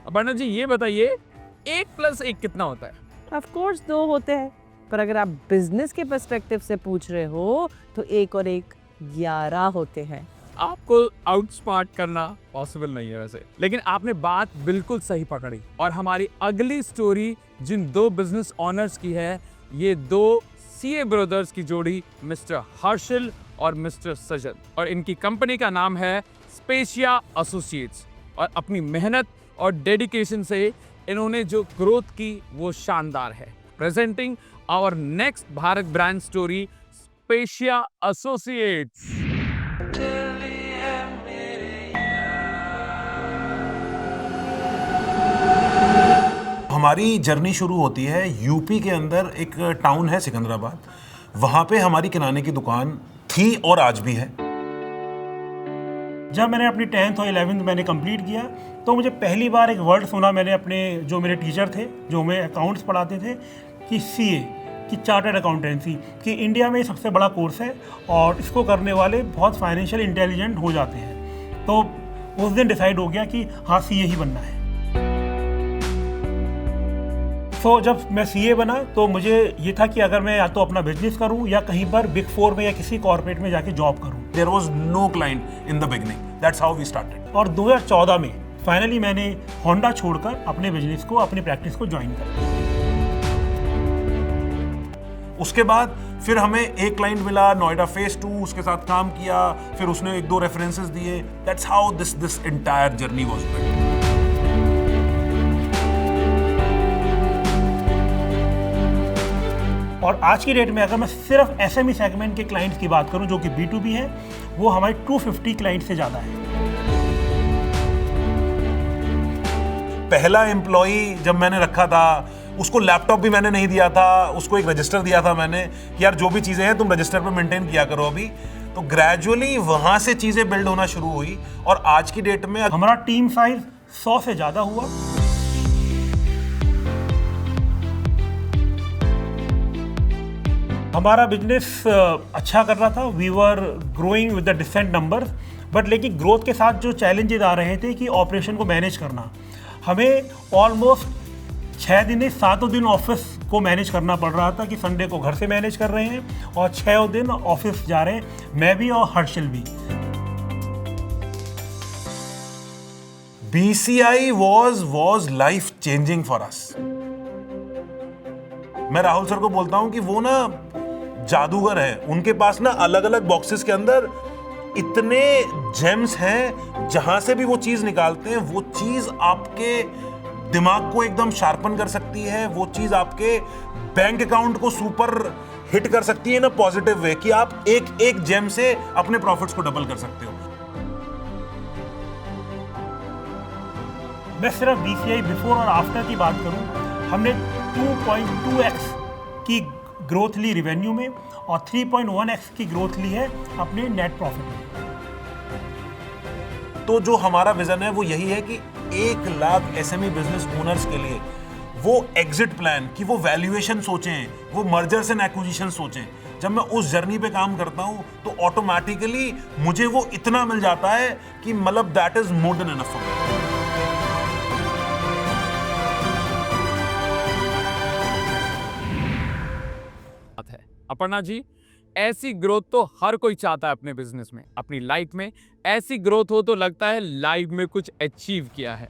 अपर्णा जी ये बताइए 1+1 कितना होता है? ऑफ कोर्स 2 होते हैं, पर अगर आप बिजनेस के पर्सपेक्टिव से पूछ रहे हो तो 1 और 1 11 होते हैं। आपको आउटस्मार्ट करना पॉसिबल नहीं है वैसे, लेकिन आपने बात बिल्कुल सही पकड़ी। और हमारी अगली स्टोरी जिन 2 बिजनेस ऑनर्स की है, ये 2 सीए ब्रदर्स की जोड़ी मिस्टर हर्षल और मिस्टर सजन, और इनकी कंपनी का नाम है स्पेशिया एसोसिएट्स। और अपनी मेहनत और डेडिकेशन से इन्होंने जो ग्रोथ की वो शानदार है। Presenting our next Bharat brand story, स्पेशिया एसोसिएट्स। हमारी जर्नी शुरू होती है यूपी के अंदर, एक टाउन है सिकंदराबाद। वहाँ पे हमारी किराने की दुकान थी और आज भी है। जब मैंने अपनी 10th और 11th मैंने कंप्लीट किया तो मुझे पहली बार एक वर्ड सुना मैंने अपने जो मेरे टीचर थे, जो हमें अकाउंट्स पढ़ाते थे, कि सीए कि चार्टर्ड अकाउंटेंसी, कि इंडिया में सबसे बड़ा कोर्स है और इसको करने वाले बहुत फाइनेंशियल इंटेलिजेंट हो जाते हैं। तो उस दिन डिसाइड हो गया कि हाँ सीए ही बनना है। तो जब मैं सीए बना तो मुझे ये था कि अगर मैं या तो अपना बिजनेस करूं या कहीं पर बिग 4 में या किसी कॉर्पोरेट में जाके जॉब करूं। There was no client in the beginning. That's how we started. और 2014 में फाइनली मैंने होंडा छोड़कर अपने बिजनेस को, अपनी प्रैक्टिस को ज्वाइन कर। उसके बाद फिर हमें एक क्लाइंट मिला नोएडा फेज 2, उसके साथ काम किया, फिर उसने 1-2 रेफरेंसेस दिए। That's how this entire journey was built. और आज की डेट में अगर मैं सिर्फ एसएमई सेगमेंट के क्लाइंट्स की बात करूं जो कि B2B है, वो हमारे 250 क्लाइंट से ज़्यादा है। पहला एम्प्लॉई जब मैंने रखा था उसको लैपटॉप भी मैंने नहीं दिया था, उसको एक रजिस्टर दिया था मैंने कि यार जो भी चीज़ें हैं तुम रजिस्टर पे मेंटेन किया करो अभी। तो ग्रेजुअली वहाँ से चीज़ें बिल्ड होना शुरू हुई और आज की डेट में हमारा टीम साइज 100 से ज़्यादा हुआ। हमारा बिजनेस अच्छा कर रहा था, we were growing with the decent numbers, but लेकिन ग्रोथ के साथ जो चैलेंजेस आ रहे थे कि ऑपरेशन को मैनेज करना, हमें ऑलमोस्ट 6 दिन 7 दिन ऑफिस को मैनेज करना पड़ रहा था कि संडे को घर से मैनेज कर रहे हैं और 6 दिन ऑफिस जा रहे हैं, मैं भी और हर्षल भी। BCI was life changing for us. मैं राहुल सर को बोलता हूं कि वो ना जादूगर है। उनके पास ना अलग अलग बॉक्सेस के अंदर इतने जेम्स हैं, जहां से भी वो चीज निकालते हैं वो चीज आपके दिमाग को एकदम शार्पन कर सकती है, वो चीज आपके बैंक अकाउंट को सुपर हिट कर सकती है ना पॉजिटिव वे, कि आप एक एक जेम से अपने प्रॉफिट्स को डबल कर सकते हो। मैं सिर्फ BCI बिफोर और आफ्टर की बात करूं, हमने 2.2x की ग्रोथ ली रिवेन्यू में और 3.1x की ग्रोथ ली है अपने नेट प्रॉफिट में। तो जो हमारा विजन है वो यही है कि 1 लाख एसएमई बिजनेस ओनर्स के लिए वो एग्जिट प्लान, कि वो वैल्यूएशन सोचें, वो मर्जर्स एंड एक्विजिशन सोचें। जब मैं उस जर्नी पे काम करता हूं तो ऑटोमेटिकली मुझे वो इतना मिल जाता है कि मतलब that is more than enough for me. Aparna ji, ऐसी ग्रोथ तो हर कोई चाहता है अपने बिजनेस में, अपनी लाइफ में। ऐसी ग्रोथ हो तो लगता है लाइफ में कुछ अचीव किया है।